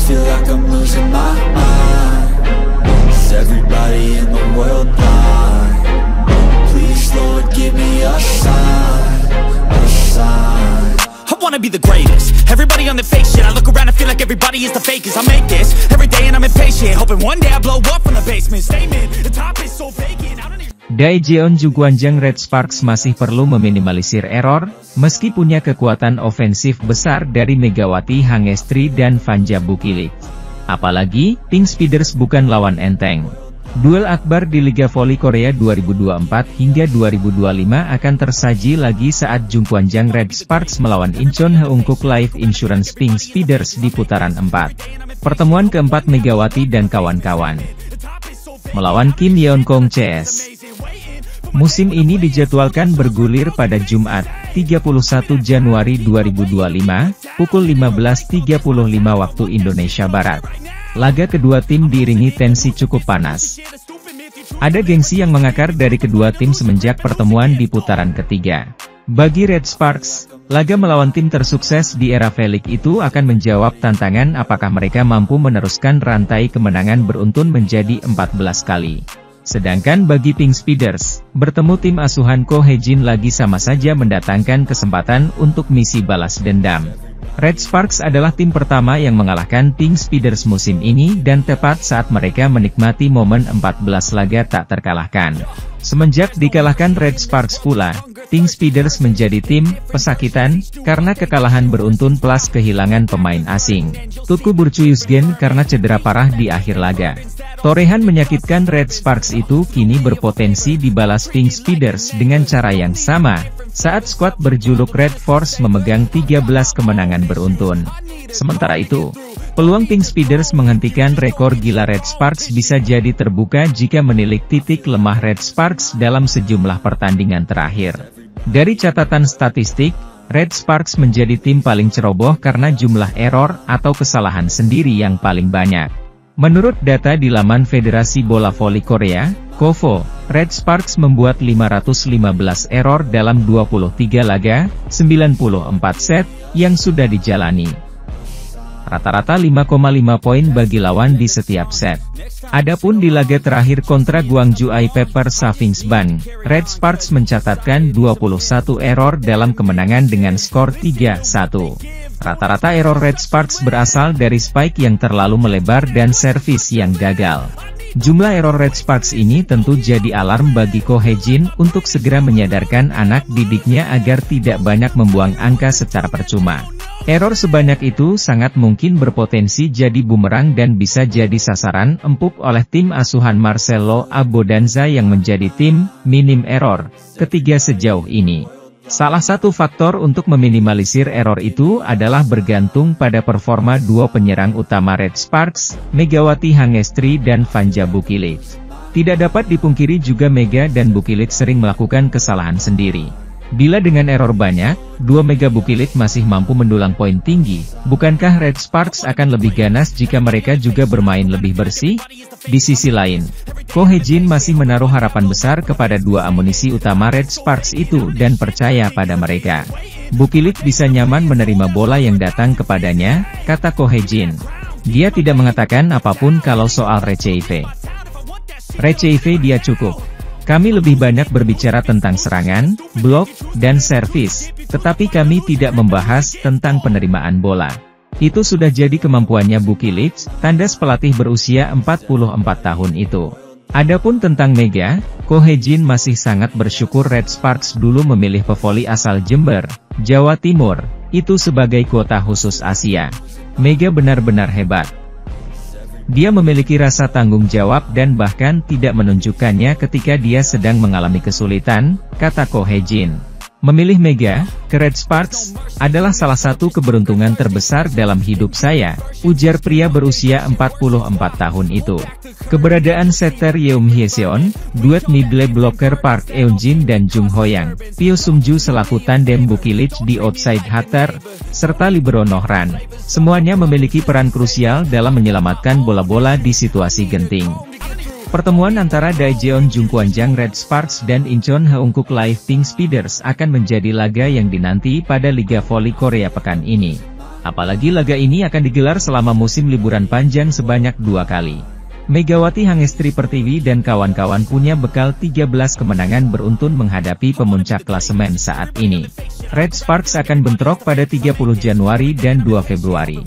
feel like I'm losing my mind. Is everybody in the world blind? Please, Lord, give me a sign, a sign. I wanna be the greatest. Everybody on the fake shit. I look around and feel like everybody is the fakest. I make this every day and I'm impatient, hoping one day I blow up from the basement. Statement, the top is so vacant. I don't even... Daejeon Jungkwanjang Red Sparks masih perlu meminimalisir error, meski punya kekuatan ofensif besar dari Megawati Hangestri dan Vanja Bukilik. Apalagi, Pink Speeders bukan lawan enteng. Duel akbar di Liga Voli Korea 2024 hingga 2025 akan tersaji lagi saat Jungkwanjang Red Sparks melawan Incheon Heungkook Life Insurance Pink Speeders di putaran 4. Pertemuan keempat Megawati dan kawan-kawan melawan Kim Yeonkong CS. Musim ini dijadwalkan bergulir pada Jumat, 31 Januari 2025, pukul 15.35 waktu Indonesia Barat. Laga kedua tim diiringi tensi cukup panas. Ada gengsi yang mengakar dari kedua tim semenjak pertemuan di putaran ketiga. Bagi Red Sparks, laga melawan tim tersukses di era V-League itu akan menjawab tantangan apakah mereka mampu meneruskan rantai kemenangan beruntun menjadi 14 kali. Sedangkan bagi Pink Speeders, bertemu tim asuhan Ko Hye-jin lagi sama saja mendatangkan kesempatan untuk misi balas dendam. Red Sparks adalah tim pertama yang mengalahkan Pink Speeders musim ini dan tepat saat mereka menikmati momen 14 laga tak terkalahkan. Semenjak dikalahkan Red Sparks pula, Pink Speeders menjadi tim pesakitan karena kekalahan beruntun plus kehilangan pemain asing. Tutku Burcuyusgen karena cedera parah di akhir laga. Torehan menyakitkan Red Sparks itu kini berpotensi dibalas Pink Speeders dengan cara yang sama, saat skuad berjuluk Red Force memegang 13 kemenangan beruntun. Sementara itu, peluang Pink Speeders menghentikan rekor gila Red Sparks bisa jadi terbuka jika menilik titik lemah Red Sparks dalam sejumlah pertandingan terakhir. Dari catatan statistik, Red Sparks menjadi tim paling ceroboh karena jumlah error atau kesalahan sendiri yang paling banyak. Menurut data di laman Federasi Bola Voli Korea, KOVO, Red Sparks membuat 515 error dalam 23 laga, 94 set, yang sudah dijalani. Rata-rata 5,5 poin bagi lawan di setiap set. Adapun di laga terakhir kontra Gwangju I Pepper Savings Bank, Red Sparks mencatatkan 21 error dalam kemenangan dengan skor 3-1. Rata-rata error Red Sparks berasal dari spike yang terlalu melebar dan servis yang gagal. Jumlah error Red Sparks ini tentu jadi alarm bagi Ko Hye-jin untuk segera menyadarkan anak didiknya agar tidak banyak membuang angka secara percuma. Error sebanyak itu sangat mungkin berpotensi jadi bumerang dan bisa jadi sasaran empuk oleh tim asuhan Marcelo Abodanza yang menjadi tim minim error ketiga sejauh ini. Salah satu faktor untuk meminimalisir error itu adalah bergantung pada performa dua penyerang utama Red Sparks, Megawati Hangestri dan Vanja Bukilik. Tidak dapat dipungkiri juga Mega dan Bukilik sering melakukan kesalahan sendiri. Bila dengan error banyak, dua Mega Bukilik masih mampu mendulang poin tinggi, bukankah Red Sparks akan lebih ganas jika mereka juga bermain lebih bersih? Di sisi lain, Ko Hye-jin masih menaruh harapan besar kepada dua amunisi utama Red Sparks itu dan percaya pada mereka. Bukilik bisa nyaman menerima bola yang datang kepadanya, kata Ko Hye-jin. Dia tidak mengatakan apapun kalau soal Receive. Receive dia cukup. Kami lebih banyak berbicara tentang serangan, blok, dan servis, tetapi kami tidak membahas tentang penerimaan bola. Itu sudah jadi kemampuannya Bukilik, tandas pelatih berusia 44 tahun itu. Adapun tentang Mega, Ko Hye-jin masih sangat bersyukur Red Sparks dulu memilih pevoli asal Jember, Jawa Timur, itu sebagai kuota khusus Asia. Mega benar-benar hebat. Dia memiliki rasa tanggung jawab dan bahkan tidak menunjukkannya ketika dia sedang mengalami kesulitan, kata Ko Hye-jin. Memilih Mega ke Red Sparks adalah salah satu keberuntungan terbesar dalam hidup saya, ujar pria berusia 44 tahun itu. Keberadaan setter Yeom Hye-seon, duet middle blocker Park Eun-jin dan Jung Ho-yang, Pyo Sung-ju selaku tandem Bukilik di outside hitter, serta libero Nohran, semuanya memiliki peran krusial dalam menyelamatkan bola-bola di situasi genting. Pertemuan antara Daejeon Jungkwanjang Red Sparks dan Incheon Heungkook Life Pink Speeders akan menjadi laga yang dinanti pada Liga Voli Korea pekan ini. Apalagi laga ini akan digelar selama musim liburan panjang sebanyak 2 kali. Megawati Hangestri Pertiwi dan kawan-kawan punya bekal 13 kemenangan beruntun menghadapi pemuncak klasemen saat ini. Red Sparks akan bentrok pada 30 Januari dan 2 Februari.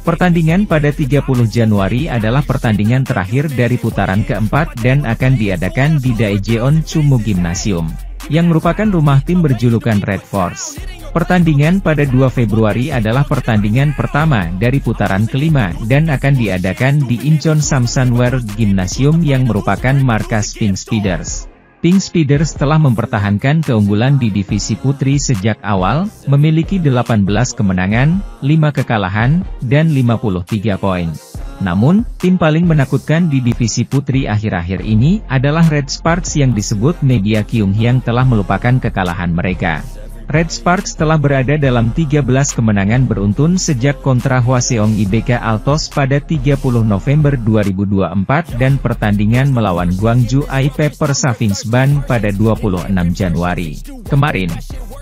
Pertandingan pada 30 Januari adalah pertandingan terakhir dari putaran keempat dan akan diadakan di Daejeon Chunmoo Gymnasium, yang merupakan rumah tim berjulukan Red Force. Pertandingan pada 2 Februari adalah pertandingan pertama dari putaran kelima dan akan diadakan di Incheon Samsunwear Gymnasium yang merupakan markas Pink Speeders. Pink Speeders telah mempertahankan keunggulan di divisi putri sejak awal, memiliki 18 kemenangan, 5 kekalahan, dan 53 poin. Namun, tim paling menakutkan di divisi putri akhir-akhir ini adalah Red Sparks yang disebut media Kyunghyang telah melupakan kekalahan mereka. Red Sparks telah berada dalam 13 kemenangan beruntun sejak kontra Hwaseong IBK Altos pada 30 November 2024 dan pertandingan melawan Gwangju IP Persafingsban pada 26 Januari kemarin.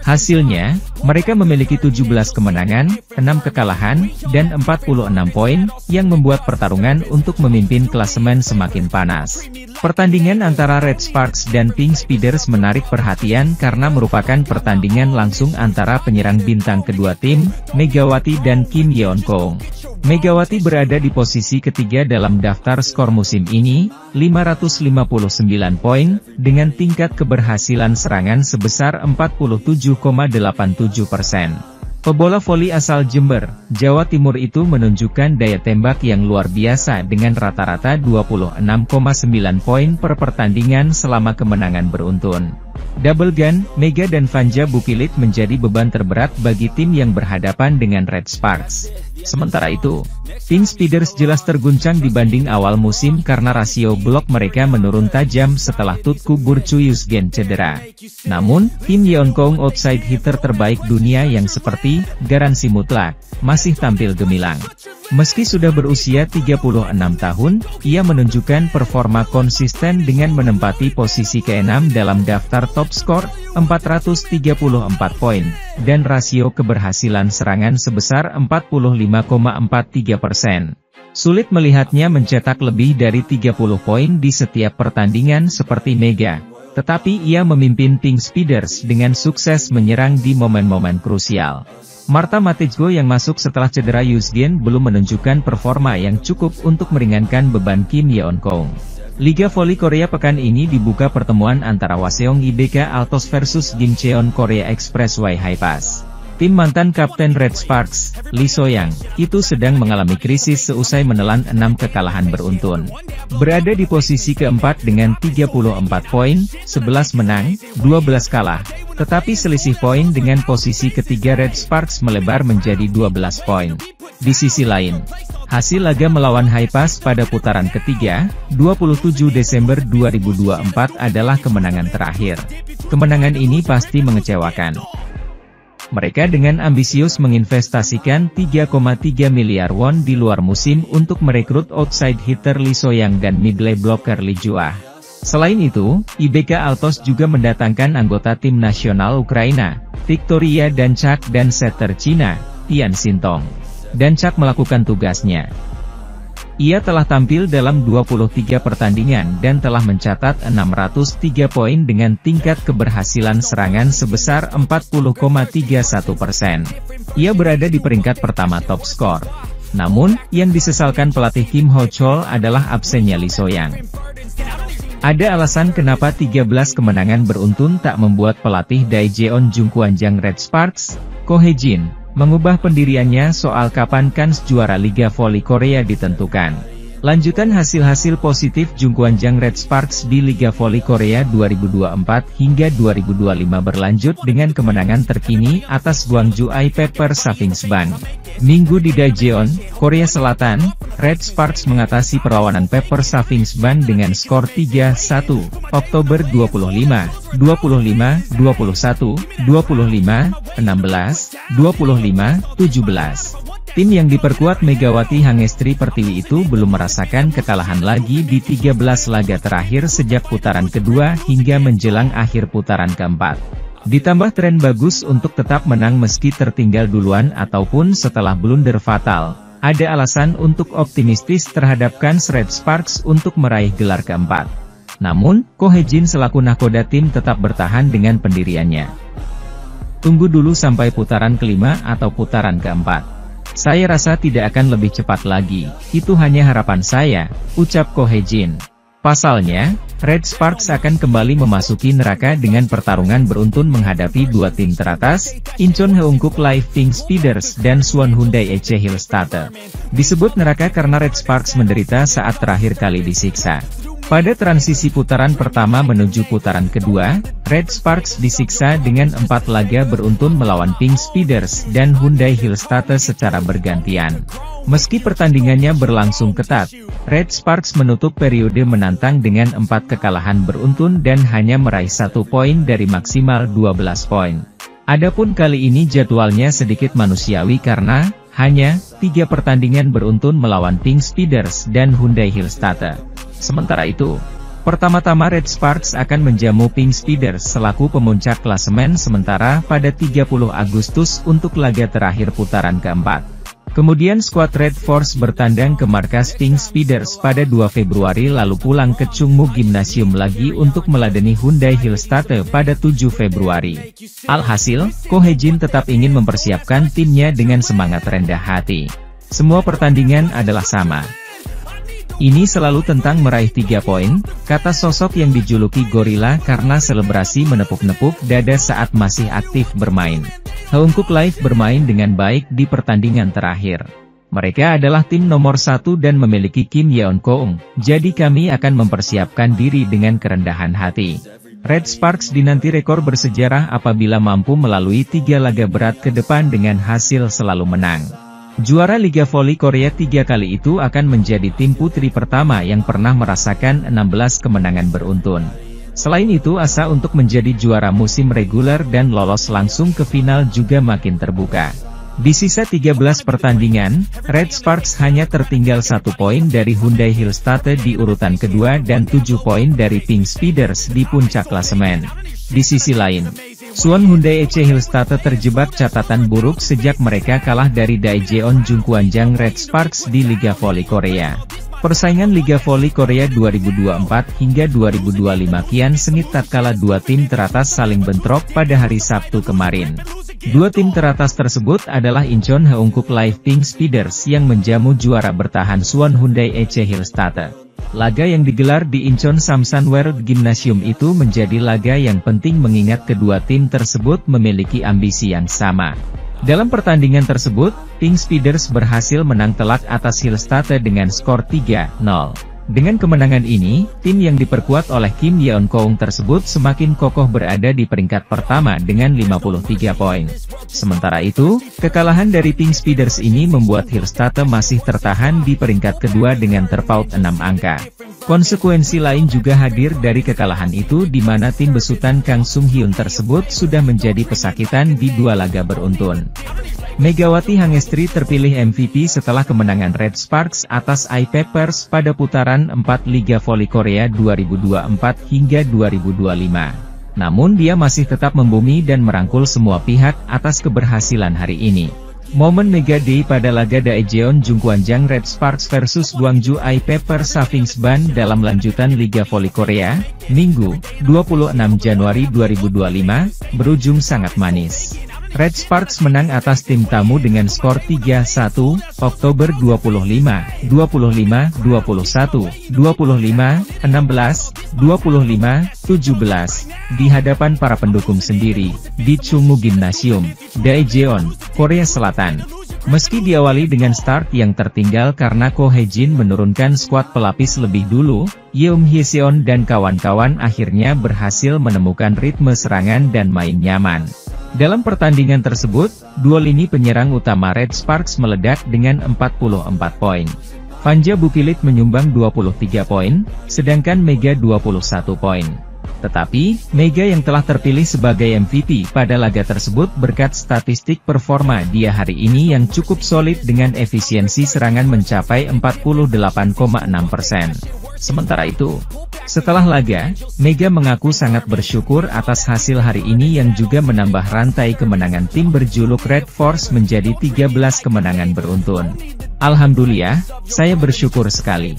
Hasilnya, mereka memiliki 17 kemenangan, 6 kekalahan, dan 46 poin, yang membuat pertarungan untuk memimpin klasemen semakin panas. Pertandingan antara Red Sparks dan Pink Speeders menarik perhatian karena merupakan pertandingan langsung antara penyerang bintang kedua tim, Megawati dan Kim Yeon-kong. Megawati berada di posisi ketiga dalam daftar skor musim ini, 559 poin, dengan tingkat keberhasilan serangan sebesar 47,87%. Pebola voli asal Jember, Jawa Timur itu menunjukkan daya tembak yang luar biasa dengan rata-rata 26,9 poin per pertandingan selama kemenangan beruntun. Double Gun, Mega dan Vanja Bukilit menjadi beban terberat bagi tim yang berhadapan dengan Red Sparks. Sementara itu, Pink Speeders jelas terguncang dibanding awal musim karena rasio blok mereka menurun tajam setelah Tutku Burcu-Yusgen cedera. Namun, Kim Yeon-kong outside hitter terbaik dunia yang seperti garansi mutlak, masih tampil gemilang. Meski sudah berusia 36 tahun, ia menunjukkan performa konsisten dengan menempati posisi ke-6 dalam daftar top skor, 434 poin, dan rasio keberhasilan serangan sebesar 45,43%. Sulit melihatnya mencetak lebih dari 30 poin di setiap pertandingan seperti Mega, tetapi ia memimpin Pink Speeders dengan sukses menyerang di momen-momen krusial. Marta Matejko yang masuk setelah cedera Yusgen belum menunjukkan performa yang cukup untuk meringankan beban Kim Yeon-kong. Liga Voli Korea pekan ini dibuka pertemuan antara Hwaseong IBK Altos versus Gimcheon Korea Expressway Highpass. Tim mantan Kapten Red Sparks, Lee So-young, itu sedang mengalami krisis seusai menelan 6 kekalahan beruntun. Berada di posisi keempat dengan 34 poin, 11 menang, 12 kalah. Tetapi selisih poin dengan posisi ketiga Red Sparks melebar menjadi 12 poin. Di sisi lain, hasil laga melawan Highpass pada putaran ketiga, 27 Desember 2024 adalah kemenangan terakhir. Kemenangan ini pasti mengecewakan. Mereka dengan ambisius menginvestasikan 3,3 miliar won di luar musim untuk merekrut outside hitter Lee So-young dan middle blocker Lee Ju-ah. Selain itu, IBK Altos juga mendatangkan anggota tim nasional Ukraina, Victoria Danchak dan setter Cina, Tian Sintong. Danchak melakukan tugasnya. Ia telah tampil dalam 23 pertandingan dan telah mencatat 603 poin dengan tingkat keberhasilan serangan sebesar 40,31%. Ia berada di peringkat pertama top skor. Namun, yang disesalkan pelatih Kim Ho-chol adalah absennya Lee So-young. Ada alasan kenapa 13 kemenangan beruntun tak membuat pelatih Daejeon Jungkwanjang Red Sparks, Ko Hae-jin, mengubah pendiriannya soal kapan kans juara Liga Voli Korea ditentukan. Lanjutan hasil-hasil positif Jungkwanjang Red Sparks di Liga Voli Korea 2024 hingga 2025 berlanjut dengan kemenangan terkini atas Gwangju IP Persafingsban. Minggu di Daejeon, Korea Selatan, Red Sparks mengatasi perlawanan Persafingsban dengan skor 3-1, Oktober 25, 25, 21, 25, 16, 25, 17. Tim yang diperkuat Megawati Hangestri Pertiwi itu belum merasakan kekalahan lagi di 13 laga terakhir sejak putaran kedua hingga menjelang akhir putaran keempat. Ditambah tren bagus untuk tetap menang meski tertinggal duluan ataupun setelah blunder fatal, ada alasan untuk optimistis terhadap kans Red Sparks untuk meraih gelar keempat. Namun, Ko Hye-jin selaku nahkoda tim tetap bertahan dengan pendiriannya. Tunggu dulu sampai putaran kelima atau putaran keempat. Saya rasa tidak akan lebih cepat lagi, itu hanya harapan saya, ucap Ko Hye-jin. Pasalnya, Red Sparks akan kembali memasuki neraka dengan pertarungan beruntun menghadapi dua tim teratas, Incheon Heungkuk Live Pink Speeders dan Suwon Hyundai EC Hillstarter. Disebut neraka karena Red Sparks menderita saat terakhir kali disiksa. Pada transisi putaran pertama menuju putaran kedua, Red Sparks disiksa dengan 4 laga beruntun melawan Pink Speeders dan Hyundai Hillstarter secara bergantian. Meski pertandingannya berlangsung ketat, Red Sparks menutup periode menantang dengan 4 kekalahan beruntun dan hanya meraih 1 poin dari maksimal 12 poin. Adapun kali ini jadwalnya sedikit manusiawi karena hanya 3 pertandingan beruntun melawan Pink Speeders dan Hyundai Hillstarter. Sementara itu, pertama-tama Red Sparks akan menjamu Pink Speeders selaku pemuncak klasemen sementara pada 30 Agustus untuk laga terakhir putaran keempat. Kemudian skuad Red Force bertandang ke markas Pink Speeders pada 2 Februari lalu pulang ke Chungmu Gymnasium lagi untuk meladeni Hyundai Hillstarter pada 7 Februari. Alhasil, Ko Hye-jin tetap ingin mempersiapkan timnya dengan semangat rendah hati. Semua pertandingan adalah sama. Ini selalu tentang meraih 3 poin, kata sosok yang dijuluki Gorilla karena selebrasi menepuk-nepuk dada saat masih aktif bermain. Heungkuk Live bermain dengan baik di pertandingan terakhir. Mereka adalah tim nomor 1 dan memiliki Kim Yeon-keung, jadi kami akan mempersiapkan diri dengan kerendahan hati. Red Sparks dinanti rekor bersejarah apabila mampu melalui 3 laga berat ke depan dengan hasil selalu menang. Juara Liga Voli Korea 3 kali itu akan menjadi tim putri pertama yang pernah merasakan 16 kemenangan beruntun. Selain itu asa untuk menjadi juara musim reguler dan lolos langsung ke final juga makin terbuka. Di sisa 13 pertandingan, Red Sparks hanya tertinggal 1 poin dari Hyundai Hillstarter di urutan kedua dan 7 poin dari Pink Speeders di puncak klasemen. Di sisi lain, Suwon Hyundai EC Hillstarter terjebak catatan buruk sejak mereka kalah dari Daejeon Jungkwanjang Red Sparks di Liga Voli Korea. Persaingan Liga Voli Korea 2024 hingga 2025 kian sengit tatkala 2 tim teratas saling bentrok pada hari Sabtu kemarin. 2 tim teratas tersebut adalah Incheon Heungkuk Live Pink Speeders yang menjamu juara bertahan Suwon Hyundai EC Hillstarter. Laga yang digelar di Incheon Samsan World Gymnasium itu menjadi laga yang penting mengingat kedua tim tersebut memiliki ambisi yang sama. Dalam pertandingan tersebut, Pink Speeders berhasil menang telak atas Hillstarter dengan skor 3-0. Dengan kemenangan ini, tim yang diperkuat oleh Kim Yeon-keung tersebut semakin kokoh berada di peringkat pertama dengan 53 poin. Sementara itu, kekalahan dari Pink Speeders ini membuat Hillstarter masih tertahan di peringkat kedua dengan terpaut 6 angka. Konsekuensi lain juga hadir dari kekalahan itu di mana tim besutan Kang Sung Hyun tersebut sudah menjadi pesakitan di 2 laga beruntun. Megawati Hangestri terpilih MVP setelah kemenangan Red Sparks atas I-Papers pada putaran 4 Liga Voli Korea 2024 hingga 2025. Namun dia masih tetap membumi dan merangkul semua pihak atas keberhasilan hari ini. Momen Mega Day pada laga Daejeon Jungkwanjang Red Sparks versus Gwangju I-Papers Savings Ban dalam lanjutan Liga Voli Korea, Minggu, 26 Januari 2025, berujung sangat manis. Red Sparks menang atas tim tamu dengan skor 3-1, Oktober 25, 25, 21, 25, 16, 25, 17, di hadapan para pendukung sendiri, di Chungmu Gymnasium, Daejeon, Korea Selatan. Meski diawali dengan start yang tertinggal karena Ko Hye-jin menurunkan skuad pelapis lebih dulu, Yeom Hye-seon dan kawan-kawan akhirnya berhasil menemukan ritme serangan dan main nyaman. Dalam pertandingan tersebut, 2 lini penyerang utama Red Sparks meledak dengan 44 poin. Fanja Bukilit menyumbang 23 poin, sedangkan Mega 21 poin. Tetapi, Mega yang telah terpilih sebagai MVP pada laga tersebut berkat statistik performa dia hari ini yang cukup solid dengan efisiensi serangan mencapai 48,6%. Sementara itu, setelah laga, Mega mengaku sangat bersyukur atas hasil hari ini yang juga menambah rantai kemenangan tim berjuluk Red Force menjadi 13 kemenangan beruntun. Alhamdulillah, saya bersyukur sekali.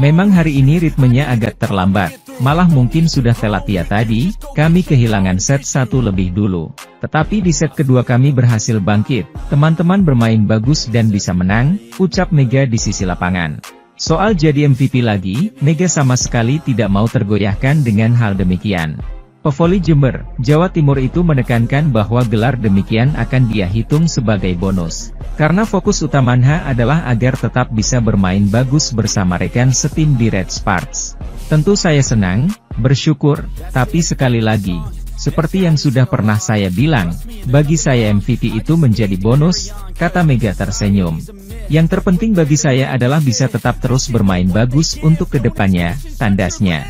Memang hari ini ritmenya agak terlambat, malah mungkin sudah telat ya tadi, kami kehilangan set 1 lebih dulu. Tetapi di set kedua kami berhasil bangkit, teman-teman bermain bagus dan bisa menang, ucap Mega di sisi lapangan. Soal jadi MVP lagi, Mega sama sekali tidak mau tergoyahkan dengan hal demikian. Pevoli Jember, Jawa Timur itu menekankan bahwa gelar demikian akan dia hitung sebagai bonus. Karena fokus utamanya adalah agar tetap bisa bermain bagus bersama rekan setim di Red Sparks. Tentu saya senang, bersyukur, tapi sekali lagi, seperti yang sudah pernah saya bilang, bagi saya MVP itu menjadi bonus, kata Mega tersenyum. Yang terpenting bagi saya adalah bisa tetap terus bermain bagus untuk kedepannya, tandasnya.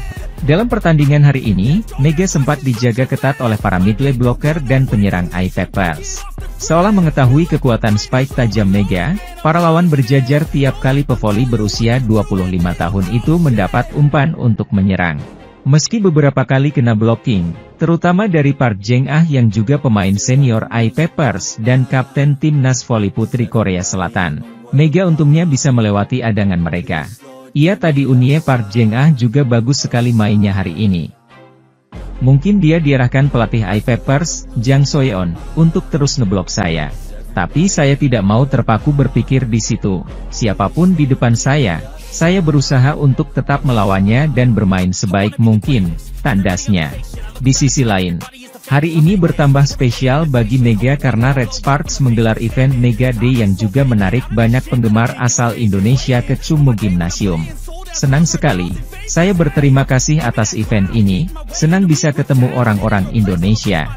Dalam pertandingan hari ini, Mega sempat dijaga ketat oleh para midlane blocker dan penyerang iPeppers. Seolah mengetahui kekuatan spike tajam Mega, para lawan berjajar tiap kali pevoli berusia 25 tahun itu mendapat umpan untuk menyerang. Meski beberapa kali kena blocking, terutama dari Park Jeng-ah yang juga pemain senior iPeppers dan kapten timnas voli putri Korea Selatan, Mega untungnya bisa melewati adangan mereka. Ia tadi unie Park Jeng-ah juga bagus sekali mainnya hari ini. Mungkin dia diarahkan pelatih iPeppers, Jang Soyeon, untuk terus ngeblok saya. Tapi saya tidak mau terpaku berpikir di situ. Siapapun di depan saya berusaha untuk tetap melawannya dan bermain sebaik mungkin, tandasnya. Di sisi lain, hari ini bertambah spesial bagi Mega karena Red Sparks menggelar event Mega Day yang juga menarik banyak penggemar asal Indonesia ke Chungmu Gymnasium. Senang sekali, saya berterima kasih atas event ini, senang bisa ketemu orang-orang Indonesia.